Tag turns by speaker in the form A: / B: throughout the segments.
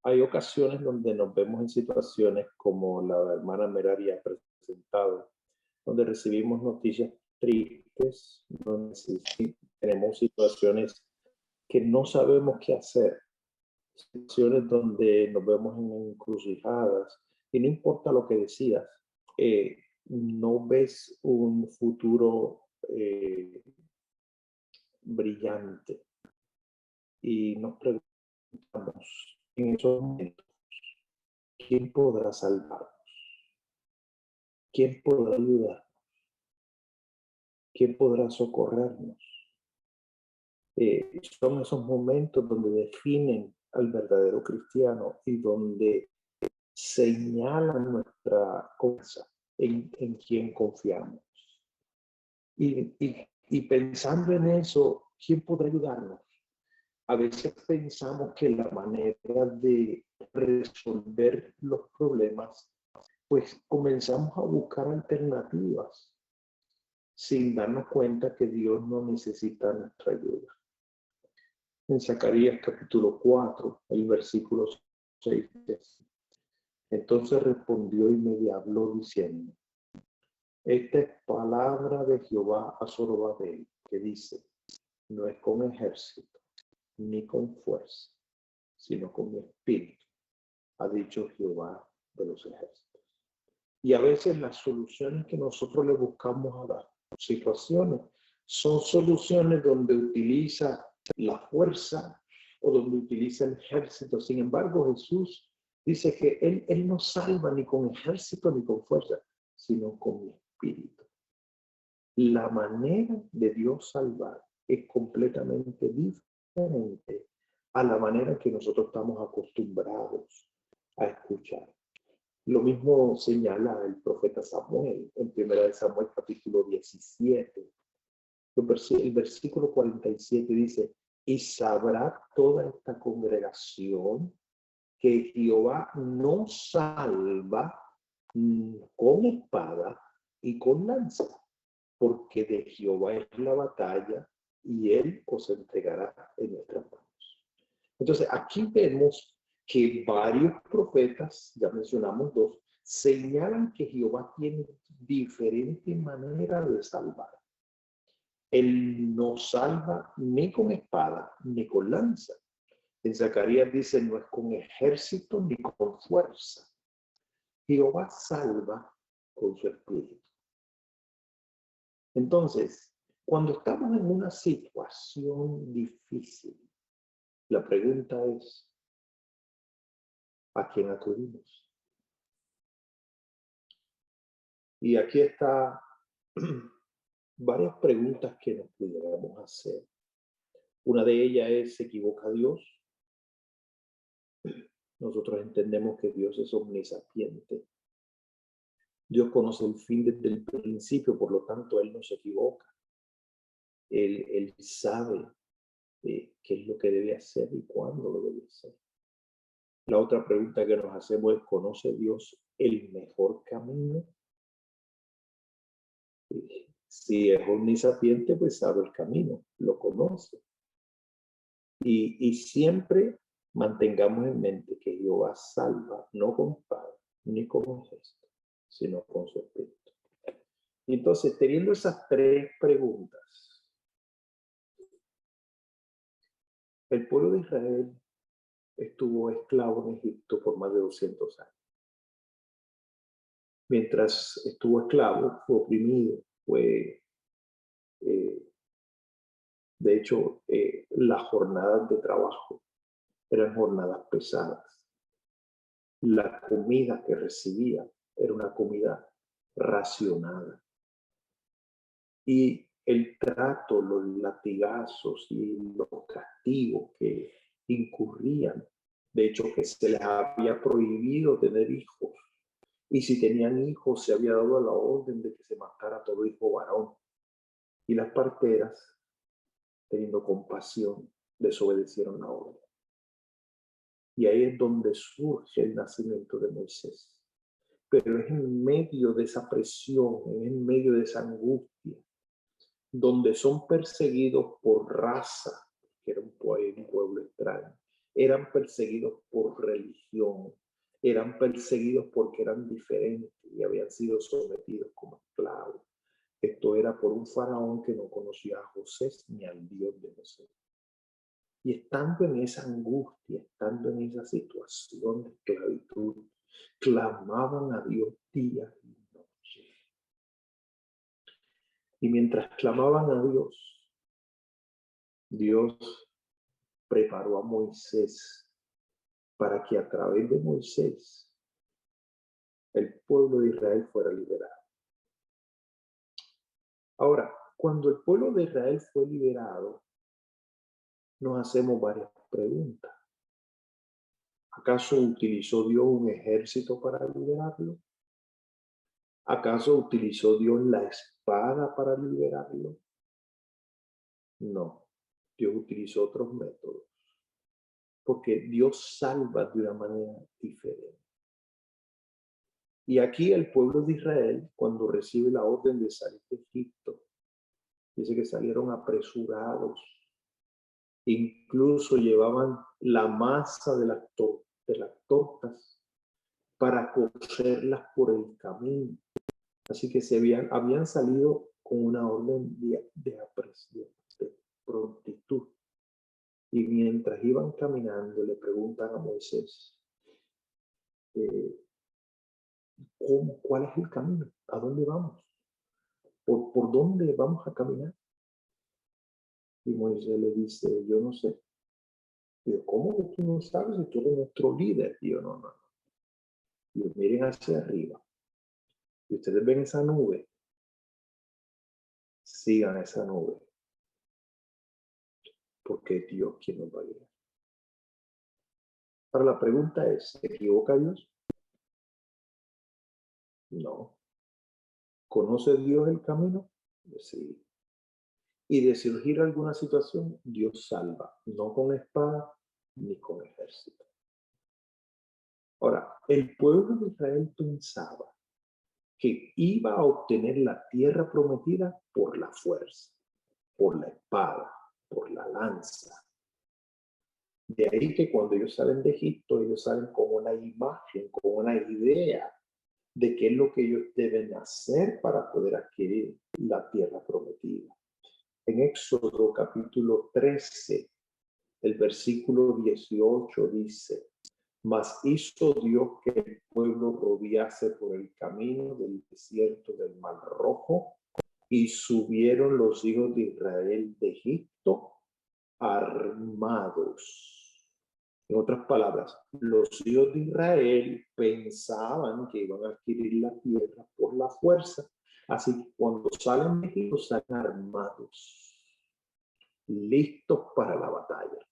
A: Hay ocasiones donde nos vemos en situaciones como la hermana Merari ha presentado, donde recibimos noticias tristes, donde tenemos situaciones que no sabemos qué hacer, situaciones donde nos vemos en encrucijadas y no importa lo que decidas, no ves un futuro brillante y nos preguntamos en esos momentos, ¿quién podrá salvarnos? ¿Quién podrá ayudar? ¿Quién podrá socorrernos? Son esos momentos donde definen al verdadero cristiano y donde señalan nuestra confianza en quien confiamos. Y pensando en eso, ¿quién podrá ayudarnos? A veces pensamos que la manera de resolver los problemas, pues comenzamos a buscar alternativas sin darnos cuenta que Dios no necesita nuestra ayuda. En Zacarías capítulo 4, el versículo 6. Entonces respondió y me habló diciendo, esta es palabra de Jehová a Zorobabel, que dice, no es con ejército ni con fuerza, sino con mi espíritu, ha dicho Jehová de los ejércitos. Y a veces las soluciones que nosotros le buscamos a las situaciones son soluciones donde utiliza la fuerza o donde utiliza el ejército. Sin embargo, Jesús dice que Él no salva ni con ejército ni con fuerza, sino con mi espíritu. La manera de Dios salvar es completamente diferente a la manera que nosotros estamos acostumbrados a escuchar. Lo mismo señala el profeta Samuel en 1 Samuel capítulo 17. El versículo 47 dice, y sabrá toda esta congregación que Jehová no salva con espada y con lanza, porque de Jehová es la batalla y él os entregará en nuestras manos. Entonces aquí vemos que varios profetas, ya mencionamos dos, señalan que Jehová tiene diferentes maneras de salvar. Él no salva ni con espada ni con lanza. En Zacarías dice, no es con ejército ni con fuerza. Jehová salva con su espíritu. Entonces, cuando estamos en una situación difícil, la pregunta es, ¿a quién acudimos? Y aquí está varias preguntas que nos pudiéramos hacer. Una de ellas es, ¿se equivoca Dios? Nosotros entendemos que Dios es omnisapiente. Dios conoce el fin desde el principio, por lo tanto, Él no se equivoca. Él sabe qué es lo que debe hacer y cuándo lo debe hacer. La otra pregunta que nos hacemos es, ¿conoce Dios el mejor camino? Si es omnisapiente, pues sabe el camino, lo conoce. Y siempre mantengamos en mente que Jehová salva no con espada ni con gesto, sino con su espíritu. Y entonces, teniendo esas tres preguntas, el pueblo de Israel estuvo esclavo en Egipto por más de 200 años. Mientras estuvo esclavo, fue oprimido, de hecho, las jornadas de trabajo eran jornadas pesadas. La comida que recibía era una comida racionada. Y el trato, los latigazos y los castigos que incurrían, de hecho que se les había prohibido tener hijos. Y si tenían hijos, se había dado la orden de que se matara a todo hijo varón. Y las parteras, teniendo compasión, desobedecieron la orden. Y ahí es donde surge el nacimiento de Moisés. Pero es en medio de esa presión, en medio de esa angustia, donde son perseguidos por raza, que era un pueblo extraño, eran perseguidos por religión, eran perseguidos porque eran diferentes y habían sido sometidos como esclavos. Esto era por un faraón que no conocía a José ni al Dios de José. Y estando en esa angustia, estando en esa situación de esclavitud, clamaban a Dios día y noche. Y mientras clamaban a Dios, Dios preparó a Moisés para que a través de Moisés el pueblo de Israel fuera liberado. Ahora, cuando el pueblo de Israel fue liberado, nos hacemos varias preguntas. ¿Acaso utilizó Dios un ejército para liberarlo? ¿Acaso utilizó Dios la espada para liberarlo? No, Dios utilizó otros métodos, porque Dios salva de una manera diferente. Y aquí el pueblo de Israel, cuando recibe la orden de salir de Egipto, dice que salieron apresurados. Incluso llevaban la masa de las tortas para cocerlas por el camino. Así que habían salido con una orden de prontitud. Y mientras iban caminando, le preguntan a Moisés, ¿cuál es el camino? ¿A dónde vamos? ¿Por dónde vamos a caminar? Y Moisés le dice, yo no sé. Digo, ¿cómo que tú no sabes si tú eres nuestro líder? Y yo, no. Y miren hacia arriba. Y ustedes ven esa nube. Sigan esa nube. Porque es Dios quien nos va a guiar. Ahora la pregunta es, ¿se equivoca Dios? No. ¿Conoce Dios el camino? Sí. Y de surgir alguna situación, Dios salva, no con espada ni con ejército. Ahora, el pueblo de Israel pensaba que iba a obtener la tierra prometida por la fuerza, por la espada, por la lanza. De ahí que cuando ellos salen de Egipto, ellos salen con una imagen, con una idea de qué es lo que ellos deben hacer para poder adquirir la tierra prometida. En Éxodo capítulo 13, el versículo 18 dice, mas hizo Dios que el pueblo rodease por el camino del desierto del Mar Rojo, y subieron los hijos de Israel de Egipto armados. En otras palabras, los hijos de Israel pensaban que iban a adquirir la tierra por la fuerza. Así que cuando salen de Egipto, salen armados, listos para la batalla.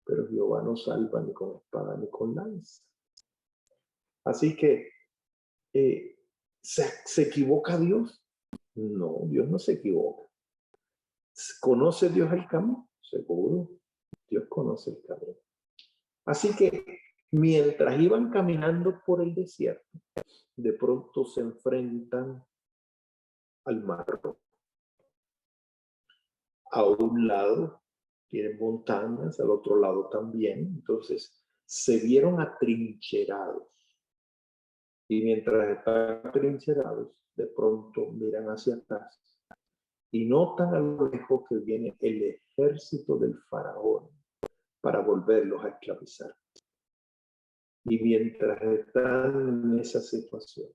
A: Pero Jehová no salva ni con espada ni con lanza. Así que, ¿se equivoca Dios? No, Dios no se equivoca. ¿Conoce Dios el camino? Seguro, Dios conoce el camino. Así que mientras iban caminando por el desierto, de pronto se enfrentan al Mar Rojo. A un lado tienen montañas, al otro lado también. Entonces se vieron atrincherados. Y mientras están atrincherados, de pronto miran hacia atrás y notan a lo lejos que viene el ejército del faraón para volverlos a esclavizar. Y mientras están en esa situación,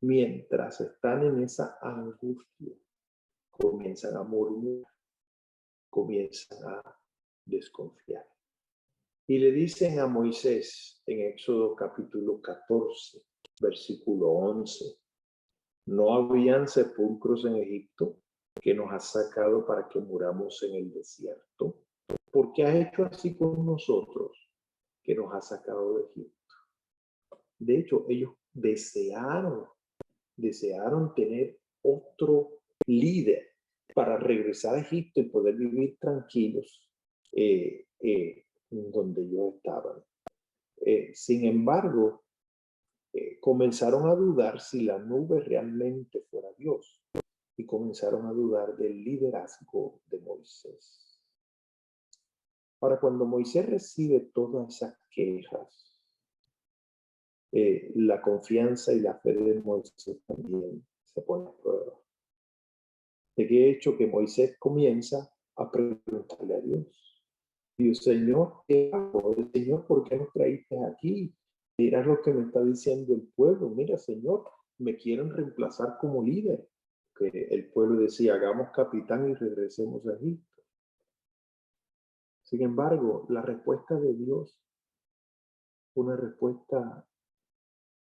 A: mientras están en esa angustia, comienzan a murmurar, comienzan a desconfiar. Y le dicen a Moisés en Éxodo capítulo 14, versículo 11, ¿no habían sepulcros en Egipto que nos has sacado para que muramos en el desierto? ¿Por qué has hecho así con nosotros que nos has sacado de Egipto? De hecho, ellos desearon tener otro líder para regresar a Egipto y poder vivir tranquilos donde ellos estaban. Sin embargo, comenzaron a dudar si la nube realmente fuera Dios. y comenzaron a dudar del liderazgo de Moisés. Para cuando Moisés recibe todas esas quejas, la confianza y la fe de Moisés también se pone a prueba. ¿De qué hecho que Moisés comienza a preguntarle a Dios? Dios, Señor, ¿qué hago? Señor, ¿por qué nos traíste aquí? Mira lo que me está diciendo el pueblo. Mira, Señor, me quieren reemplazar como líder. Que el pueblo decía, hagamos capitán y regresemos a Egipto. Sin embargo, la respuesta de Dios fue una respuesta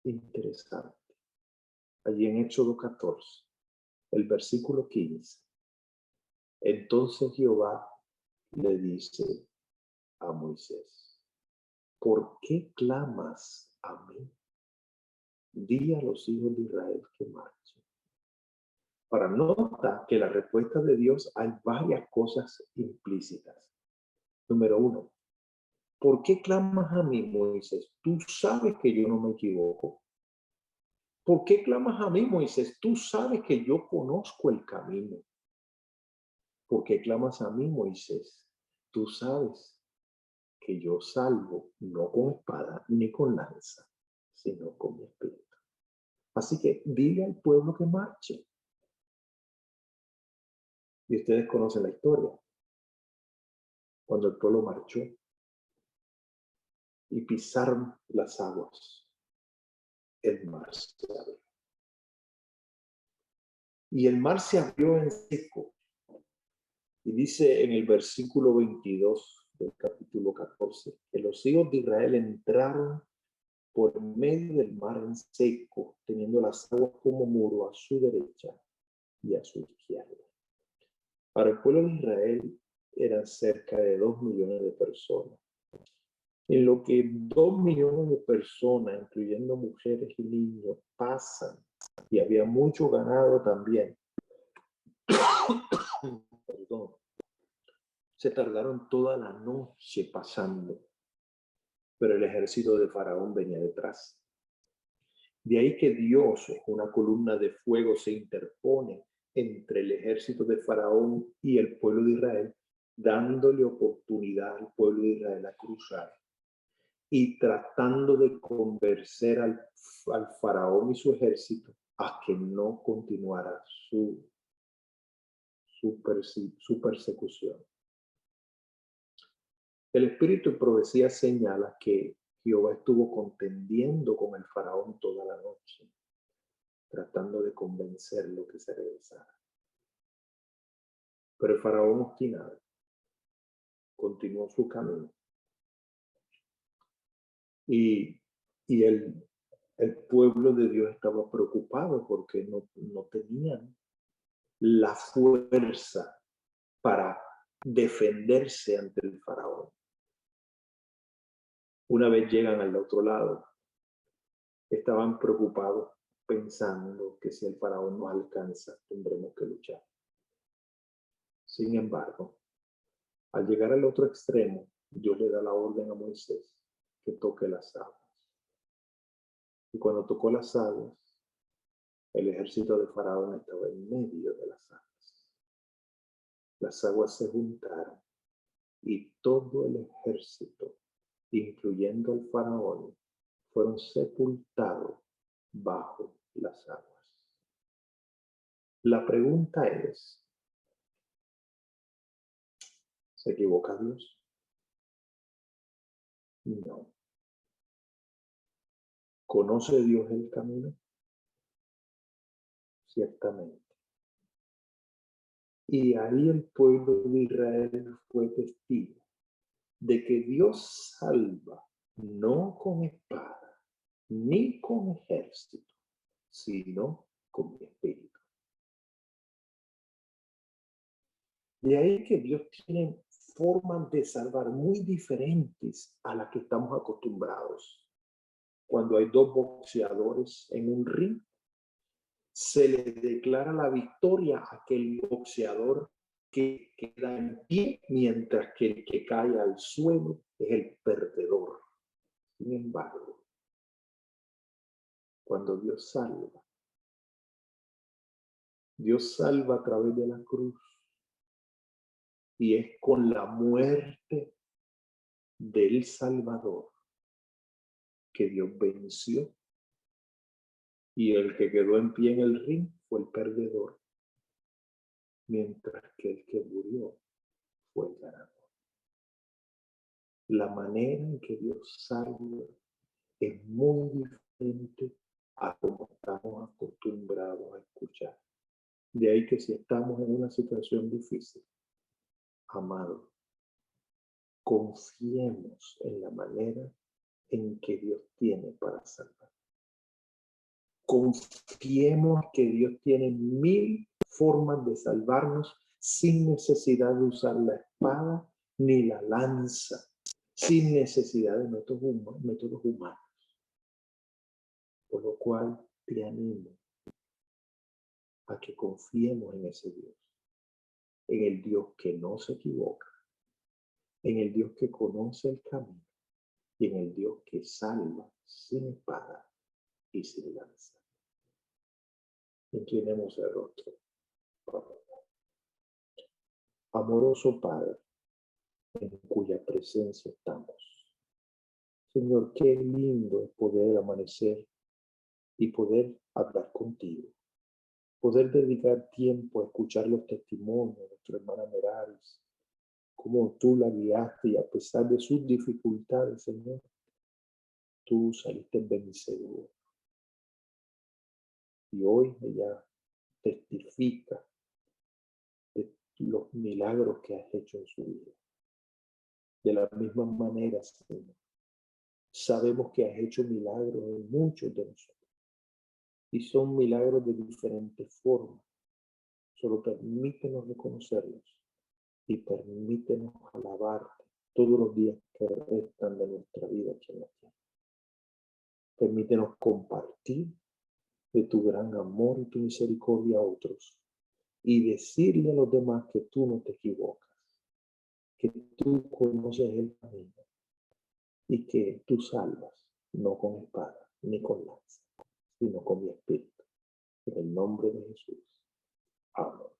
A: interesante. Allí en Éxodo 14, el versículo 15. Entonces Jehová le dice a Moisés, ¿por qué clamas a mí? Di a los hijos de Israel que marchen. Para nota que la respuesta de Dios hay varias cosas implícitas. Número uno, ¿por qué clamas a mí, Moisés? Tú sabes que yo no me equivoco. ¿Por qué clamas a mí, Moisés? Tú sabes que yo conozco el camino. ¿Por qué clamas a mí, Moisés? Tú sabes que yo salvo no con espada ni con lanza, sino con mi espíritu. Así que dile al pueblo que marche. Y ustedes conocen la historia. Cuando el pueblo marchó y pisaron las aguas, el mar se abrió. Y el mar se abrió en seco. Y dice en el versículo 22 del capítulo 14, que los hijos de Israel entraron por medio del mar en seco, teniendo las aguas como muro a su derecha y a su izquierda. Para el pueblo de Israel eran cerca de 2 millones de personas. En lo que 2 millones de personas, incluyendo mujeres y niños, pasan, y había mucho ganado también, perdón, se tardaron toda la noche pasando, pero el ejército de Faraón venía detrás. De ahí que Dios, una columna de fuego, se interpone entre el ejército de Faraón y el pueblo de Israel, dándole oportunidad al pueblo de Israel a cruzar y tratando de convencer al Faraón y su ejército a que no continuara su persecución. El espíritu de profecía señala que Jehová estuvo contendiendo con el Faraón toda la noche, tratando de convencerlo que se regresara. Pero el Faraón obstinado continuó su camino. Y el pueblo de Dios estaba preocupado porque no tenían la fuerza para defenderse ante el Faraón. Una vez llegan al otro lado, estaban preocupados pensando que si el Faraón nos alcanza, tendremos que luchar. Sin embargo, al llegar al otro extremo, Dios le da la orden a Moisés que toque las aguas. Y cuando tocó las aguas, el ejército de Faraón estaba en medio de las aguas. Las aguas se juntaron y todo el ejército, incluyendo al Faraón, fueron sepultados bajo las aguas. La pregunta es, ¿se equivoca Dios? No. ¿Conoce Dios el camino? Ciertamente. Y ahí el pueblo de Israel fue testigo de que Dios salva no con espada ni con ejército, sino con mi espíritu. De ahí que Dios tiene formas de salvar muy diferentes a las que estamos acostumbrados. Cuando hay dos boxeadores en un ring, se le declara la victoria a aquel boxeador que queda en pie, mientras que el que cae al suelo es el perdedor. Sin embargo, cuando Dios salva, Dios salva a través de la cruz. Y es con la muerte del Salvador que Dios venció. Y el que quedó en pie en el ring fue el perdedor, mientras que el que murió fue el ganador. La manera en que Dios salva es muy diferente a como estamos acostumbrados a escuchar. De ahí que si estamos en una situación difícil, amado, confiemos en la manera en que Dios tiene para salvar. Confiemos que Dios tiene 1000 formas de salvarnos sin necesidad de usar la espada ni la lanza, sin necesidad de métodos humanos. Por lo cual te animo a que confiemos en ese Dios, en el Dios que no se equivoca, en el Dios que conoce el camino y en el Dios que salva sin espada y sin lanza. Inclinemos el rostro. Amoroso Padre, en cuya presencia estamos. Señor, qué lindo es poder amanecer y poder hablar contigo. Poder dedicar tiempo a escuchar los testimonios de nuestra hermana Meraris, cómo tú la guiaste y a pesar de sus dificultades, Señor, tú saliste vencedor. Y hoy ella testifica de los milagros que has hecho en su vida. De la misma manera, Señor, sabemos que has hecho milagros en muchos de nosotros. Y son milagros de diferentes formas. Solo permítenos reconocerlos y permítenos alabarte todos los días que restan de nuestra vida aquí en la tierra. Permítenos compartir de tu gran amor y tu misericordia a otros y decirle a los demás que tú no te equivocas, que tú conoces el camino y que tú salvas, no con espada ni con lanza, sino con mi espíritu. En el nombre de Jesús. Amén.